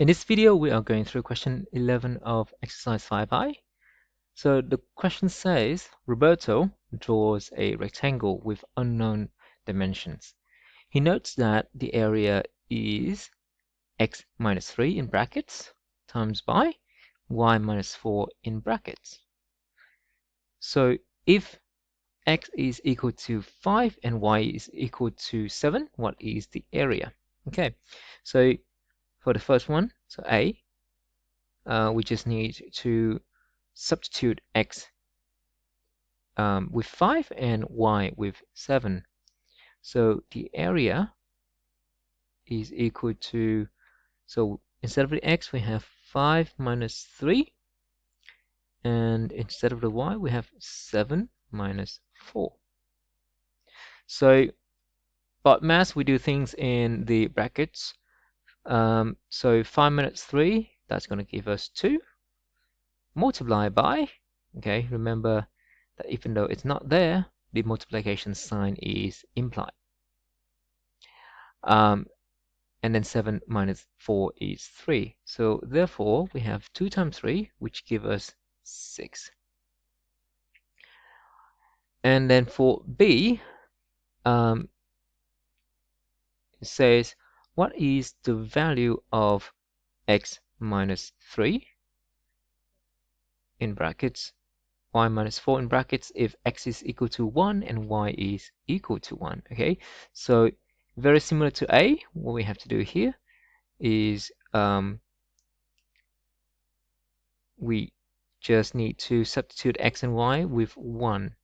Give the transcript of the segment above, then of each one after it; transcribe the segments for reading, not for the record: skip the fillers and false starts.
In this video, we are going through question 11 of exercise 5i. So the question says, Roberto draws a rectangle with unknown dimensions. He notes that the area is x minus 3 in brackets times by y minus 4 in brackets. So if x is equal to 5 and y is equal to 7, what is the area? Okay, so for the first one, so A, we just need to substitute x with 5 and y with 7. So the area is equal to, so instead of the x, we have 5 minus 3. And instead of the y, we have 7 minus 4. So, but math, we do things in the brackets. So 5 minus 3, that's going to give us 2. Multiply by, okay, remember that even though it's not there, the multiplication sign is implied. And then 7 minus 4 is 3. So therefore, we have 2 times 3, which give us 6. And then for B, it says, what is the value of x minus 3 in brackets, y minus 4 in brackets if x is equal to 1 and y is equal to 1. Okay, so very similar to A, what we have to do here is we just need to substitute x and y with 1.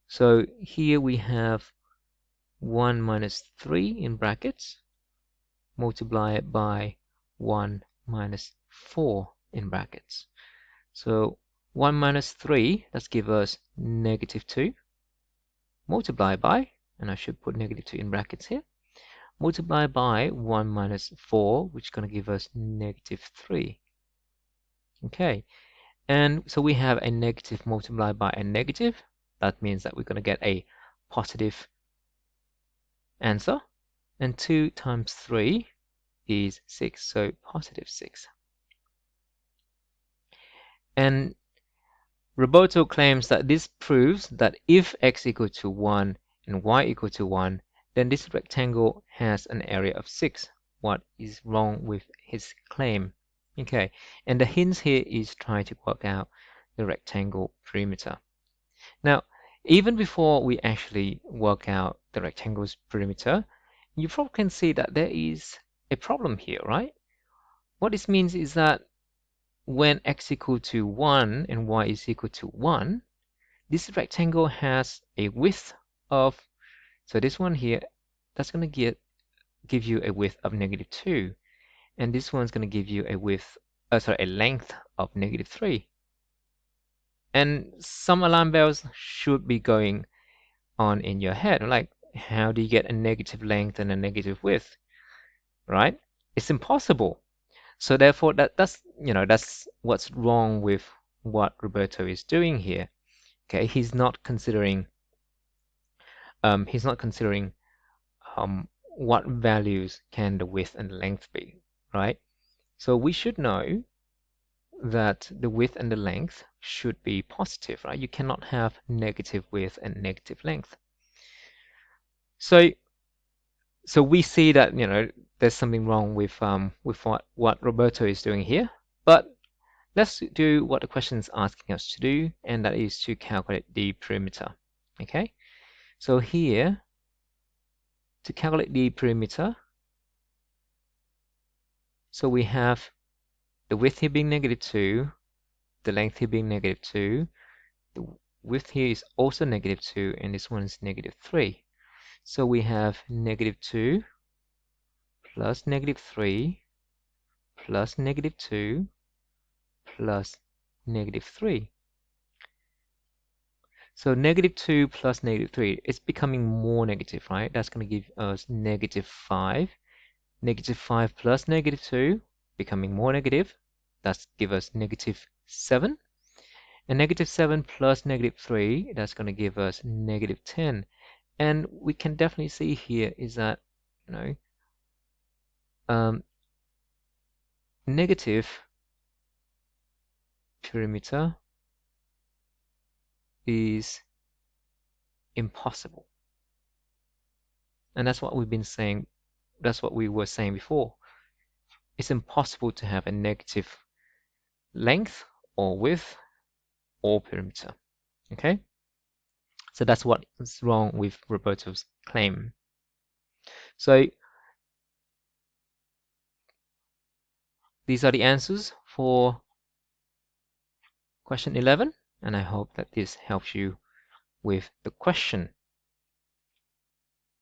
So here we have 1 minus 3 in brackets, multiply it by 1 minus 4 in brackets. So 1 minus 3, let's give us negative 2, multiply by, and I should put negative 2 in brackets here, multiply by 1 minus 4, which is going to give us negative 3. Okay, and so we have a negative multiplied by a negative. That means that we're going to get a positive answer. And 2 times 3 is 6, so positive 6. And Roberto claims that this proves that if x equal to 1 and y equal to 1, then this rectangle has an area of 6. What is wrong with his claim? Okay, and the hint here is trying to work out the rectangle perimeter. Now, even before we actually work out the rectangle's perimeter, you probably can see that there is a problem here, right? What this means is that when x equal to 1 and y is equal to 1, this rectangle has a width of, so this one here, that's going to give you a width of negative 2. And this one's going to give you a width, a length of negative 3. And some alarm bells should be going on in your head, like how do you get a negative length and a negative width, right? It's impossible. So therefore, that's what's wrong with what Roberto is doing here. Okay, he's not considering what values can the width and the length be, right? So we should know that the width and the length should be positive, right? You cannot have negative width and negative length. So we see that there's something wrong with what Roberto is doing here. But let's do what the question is asking us to do, and that is to calculate the perimeter. Okay, so here to calculate the perimeter, so we have the width here being negative 2, the length here being negative 2, the width here is also negative 2, and this one is negative 3. So we have negative 2 plus negative 3 plus negative 2 plus negative 3. So negative 2 plus negative 3, it's becoming more negative, right? That's going to give us negative 5. Negative 5 plus negative 2, becoming more negative. That's give us negative 7. And negative 7 plus negative 3, that's going to give us negative 10. And we can definitely see here is that, negative perimeter is impossible. And that's what we've been saying. That's what we were saying before. It's impossible to have a negative length or width or perimeter. Okay? So that's what is wrong with Roberto's claim. So these are the answers for question 11, and I hope that this helps you with the question.